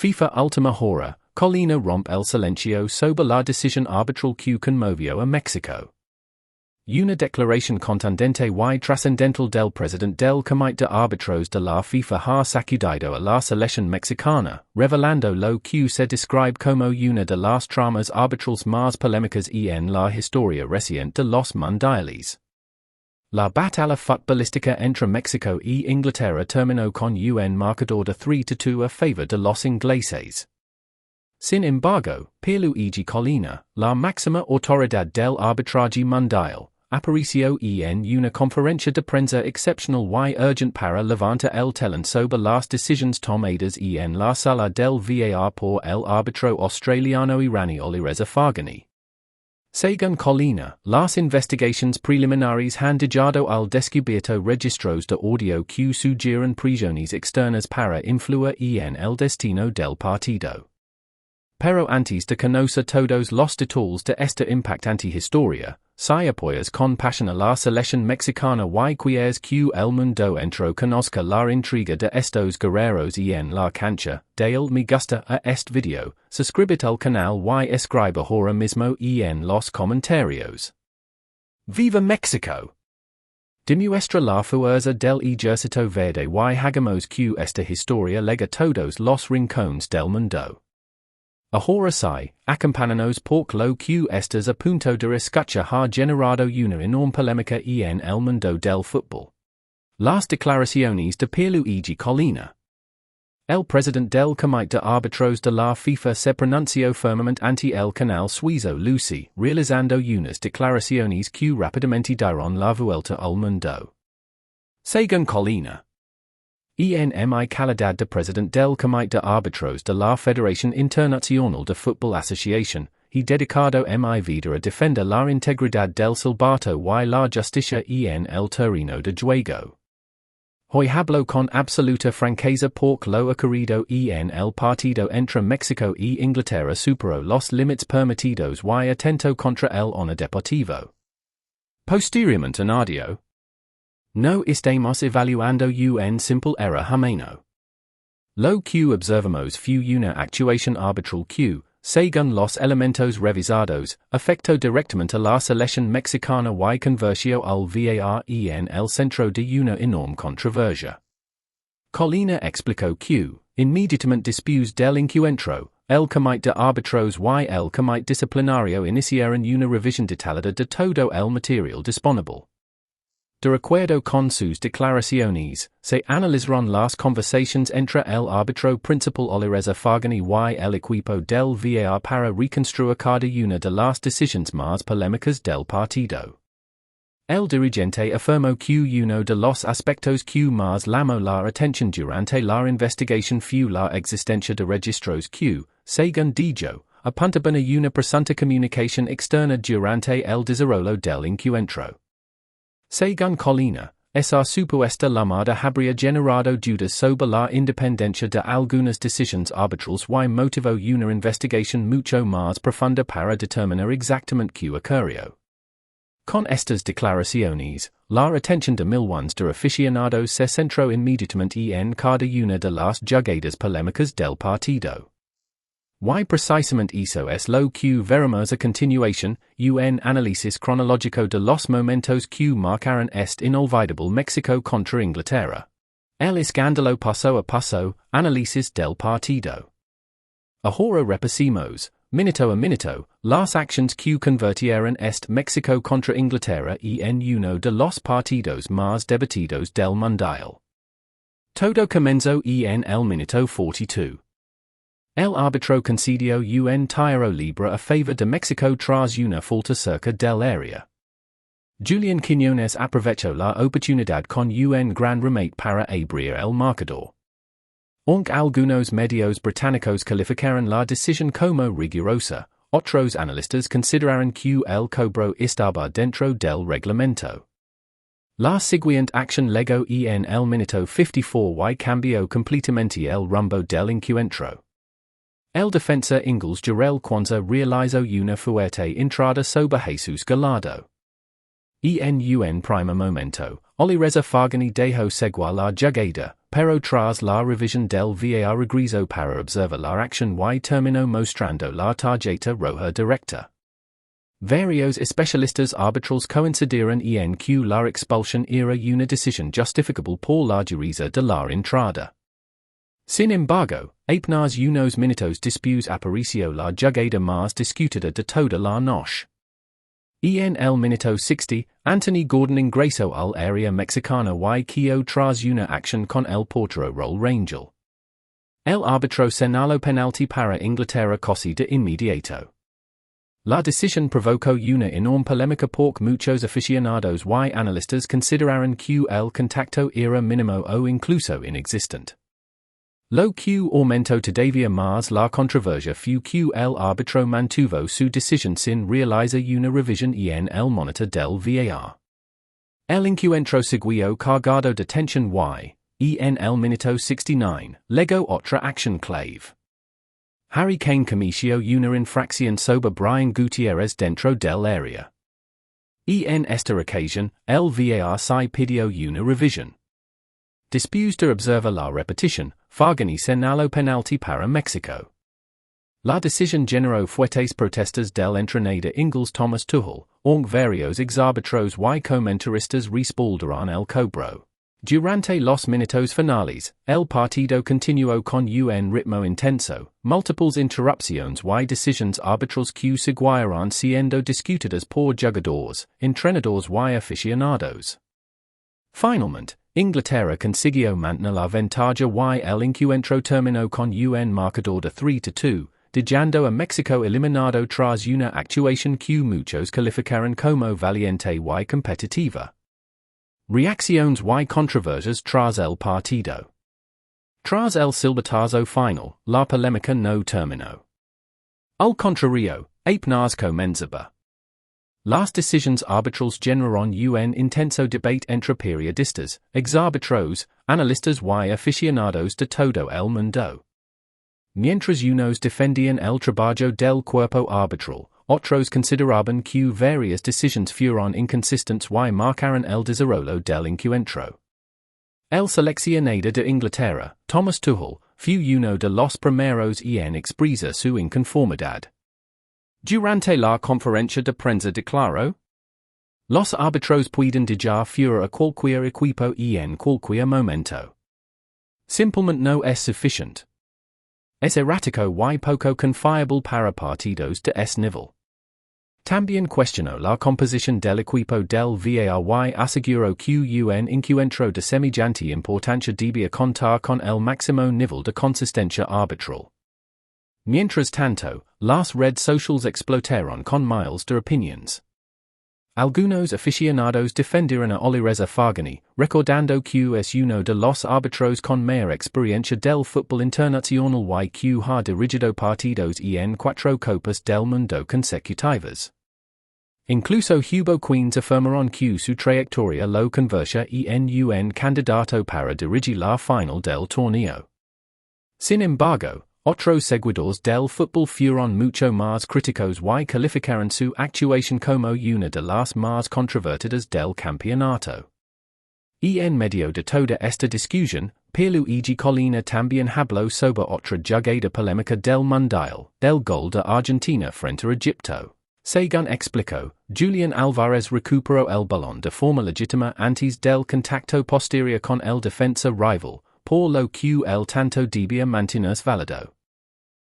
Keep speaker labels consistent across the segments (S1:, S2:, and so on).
S1: FIFA Última Hora, Collina rompe el silencio sobre la decisión arbitral que conmovió a México. Una declaración contundente y trascendental del presidente del Comité de Árbitros de la FIFA ha sacudido a la selección mexicana, revelando lo que se describe como una de las tramas arbitrales más polémicas en la historia reciente de los mundiales. La batalla futbolística entre México y Inglaterra terminó con un marcador de 3-2 a favor de los ingleses. Sin embargo, Pierluigi Collina, la máxima autoridad del arbitraje mundial, apareció en una conferencia de prensa excepcional y urgente para levantar el telón sobre las decisiones tomadas en la sala del VAR por el árbitro australiano-iraní Alireza Faghani. Según Collina, las investigaciones preliminares han dejado al descubierto registros de audio que sugieren presiones externas para influir en el destino del partido. Pero antes de conocer todos los detalles de esta impactante historia, si apoyas con pasión a la selección mexicana y quieres que el mundo entero conozca la intriga de estos guerreros en la cancha, dale me gusta a este video, suscríbete al canal y escribe ahora mismo en los comentarios. ¡Viva México! Demuestra la fuerza del ejército verde y hagamos que esta historia llegue a todos los rincones del mundo. Ahora sí, acompáñanos por lo que estás a punto de escuchar ha generado una enorme polémica en el mundo del fútbol. Las declaraciones de Pierluigi Collina. El presidente del Comité de Árbitros de la FIFA se pronunció firmemente ante el canal suizo Lucy, realizando unas declaraciones que rápidamente dieron la vuelta al mundo. Según Collina, en mi calidad de presidente del Comité de Árbitros de la Federación Internacional de Fútbol Asociación, he dedicado mi vida a defender la integridad del silbato y la justicia en el terreno de juego. Hoy hablo con absoluta franqueza porque lo ocurrido en el partido entre México y Inglaterra superó los límites permitidos y atentó contra el honor deportivo. Posteriormente añadió: no estamos evaluando un simple error humano. Lo que observamos fue una actuación arbitral que, según los elementos revisados, afectó directamente a la selección mexicana y convirtió al VAR en el centro de una enorme controversia. Collina explicó que, inmediatamente después del encuentro, el Comité de Árbitros y el Comité Disciplinario iniciaron una revisión detallada de todo el material disponible. De acuerdo con sus declaraciones, se analizaron las conversaciones entre el árbitro principal Alireza Faghani y el equipo del VAR para reconstruir cada una de las decisiones más polémicas del partido. El dirigente afirmó que uno de los aspectos que más llamó la atención durante la investigación fue la existencia de registros que, según dijo, apuntaban a una presunta comunicación externa durante el desarrollo del encuentro. Según Collina, esa supuesta llamada habría generado dudas sobre la independencia de algunas decisiones arbitrales y motivó una investigación mucho más profunda para determinar exactamente qué ocurrió. Con estas declaraciones, la atención de millones de aficionados se centró inmediatamente en cada una de las jugadas polémicas del partido. Y precisamente eso es lo que veremos a continuación, un análisis cronológico de los momentos que marcaron este inolvidable México contra Inglaterra. El escándalo paso a paso, análisis del partido. Ahora repasemos, minuto a minuto, las acciones que convirtieron este México contra Inglaterra en uno de los partidos más debatidos del Mundial. Todo comenzó en el minuto 42. El árbitro concedió un tiro libre a favor de México tras una falta cerca del área. Julián Quiñones aprovechó la oportunidad con un gran remate para abrir el marcador. Aunque algunos medios británicos calificaron la decisión como rigurosa, otros analistas consideraron que el cobro estaba dentro del reglamento. La siguiente acción llegó en el minuto 54 y cambió completamente el rumbo del encuentro. El defensa inglés Jarell Quansah realizó una fuerte entrada sobre Jesús Gallardo. En un primer momento, Alireza Faghani dejó seguir la jugada, pero tras la revisión del VAR regreso para observar la acción y terminó mostrando la tarjeta roja directa. Varios especialistas arbitrales coincidieron en que la expulsión era una decisión justificable por la dureza de la entrada. Sin embargo, apenas unos minutos después apareció la jugada más discutida de toda la noche. En el minuto 60, Anthony Gordon ingresó al área mexicana y quedó tras una acción con el portero Raúl Rangel. El árbitro señaló penalti para Inglaterra casi de inmediato. La decisión provocó una enorme polémica porque muchos aficionados y analistas consideraron que el contacto era mínimo o incluso inexistente. Lo que aumentó todavía más la controversia fue que el árbitro mantuvo su decisión sin realizar una revisión en el monitor del VAR. El encuentro siguió cargado de tensión y en el minuto 69, luego otra acción clave. Harry Kane cometió una infracción sobre Brian Gutierrez dentro del área. En esta ocasión, el VAR se pidió una revisión. Después de observar la repetición, Faghani señaló penalti para México. La decisión generó fuertes protestas del entrenador inglés Thomas Tuchel, aunque varios exárbitros y comentaristas respaldaron el cobro. Durante los minutos finales, el partido continuó con un ritmo intenso, múltiples interrupciones y decisiones arbitrales que siguieron siendo discutidas por jugadores, entrenadores y aficionados. Finalmente, Inglaterra consiguió mantener la ventaja y el encuentro terminó con un marcador de 3-2, dejando a México eliminado tras una actuación que muchos calificaron como valiente y competitiva. Reacciones y controversias tras el partido. Tras el silbatazo final, la polémica no terminó. Al contrario, apenas comenzaba. Las decisiones arbitrales generaron un intenso debate entre periodistas, exárbitros, analistas y aficionados de todo el mundo. Mientras unos defendían el trabajo del cuerpo arbitral, otros consideraban que varias decisiones fueron inconsistentes y marcaron el desarrollo del encuentro. El seleccionador de Inglaterra, Thomas Tuchel, fue uno de los primeros en expresar su inconformidad. Durante la conferencia de prensa declaró: "Los árbitros pueden dejar fuera a cualquier equipo en cualquier momento. Simplemente no es suficiente. Es errático y poco confiable para partidos de ese nivel." También cuestionó la composición del equipo del VAR y aseguró que un encuentro de semejante importancia debía contar con el máximo nivel de consistencia arbitral. Mientras tanto, las redes sociales explotaron con miles de opiniones. Algunos aficionados defendieron a Alireza Faghani, recordando que es uno de los árbitros con mayor experiencia del fútbol internacional y que ha dirigido partidos en 4 Copas del Mundo consecutivas. Incluso hubo quienes afirmaron que su trayectoria lo convertía en un candidato para dirigir la final del torneo. Sin embargo, otros seguidores del fútbol fueron mucho más críticos y calificaron su actuación como una de las más controvertidas del campeonato. En medio de toda esta discusión, Pierluigi Collina también habló sobre otra jugada polémica del Mundial, del gol de Argentina frente a Egipto. Según explicó, Julián Álvarez recuperó el balón de forma legítima antes del contacto posterior con el defensa rival, por lo que el tanto debía mantenerse válido.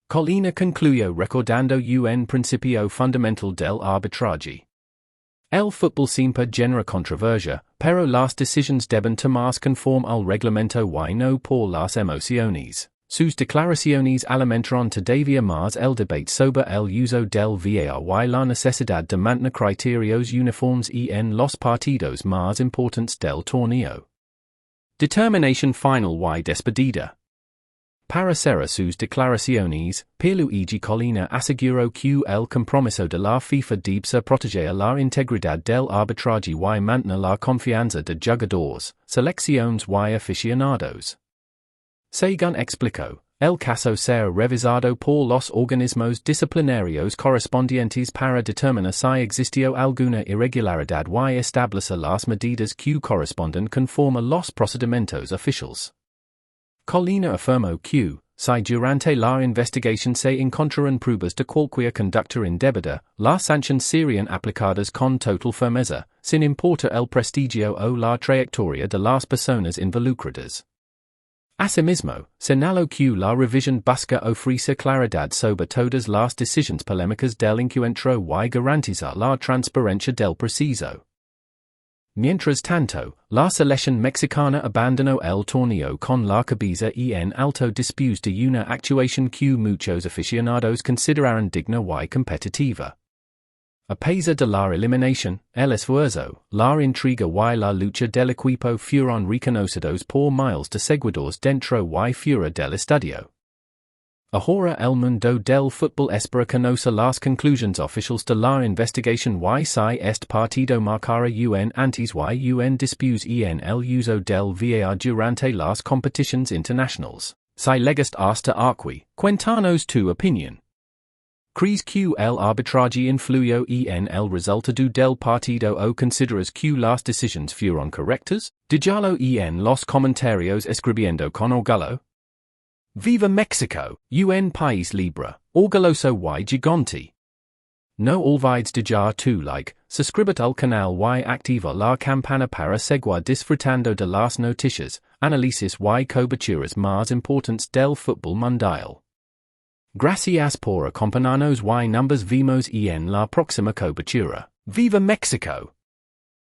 S1: Collina concluyó recordando un principio fundamental del arbitraje. El fútbol siempre genera controversia, pero las decisiones deben tomarse conforme al reglamento y no por las emociones. Sus declaraciones alimentaron todavía más el debate sobre el uso del VAR y la necesidad de mantener criterios uniformes en los partidos más importantes del torneo. Determinación final y despedida. Para cerrar sus declaraciones, Pierluigi Collina aseguró que el compromiso de la FIFA debe proteger la integridad del arbitraje y mantener la confianza de jugadores, selecciones y aficionados. Según explicó, el caso será revisado por los organismos disciplinarios correspondientes para determinar si existió alguna irregularidad y establecer las medidas que corresponden conforme a los procedimientos oficiales. Collina afirmó que, si durante la investigación se encontraron pruebas de cualquier conducta indebida, las sanciones serían aplicadas con total firmeza, sin importar el prestigio o la trayectoria de las personas involucradas. Asimismo, señaló que la revisión busca ofrecer claridad sobre todas las decisiones polémicas del encuentro y garantizar la transparencia del proceso. Mientras tanto, la selección mexicana abandonó el torneo con la cabeza en alto después de una actuación que muchos aficionados consideraron digna y competitiva. A pesar de la eliminación, el esfuerzo, la intriga y la lucha del equipo fueron reconocidos por miles de seguidores dentro y fuera del estadio. Ahora el mundo del fútbol espera conocer las conclusiones oficiales de la investigación y si este partido marcará un antes y un después en el uso del VAR durante las competiciones internacionales. Si llegaste hasta aquí, cuéntanos tu opinión. ¿Crees que el arbitraje influyó en el resultado del partido o consideras que las decisiones fueron correctas? Dígalo en los comentarios escribiendo con orgullo. ¡Viva México, un país libre, orgulloso y gigante! No olvides dejar tu like, suscribirte al canal y activa la campana para seguir disfrutando de las noticias, análisis y coberturas más importantes del fútbol mundial. Gracias por acompañarnos y nos vemos en la próxima cobertura. ¡Viva México!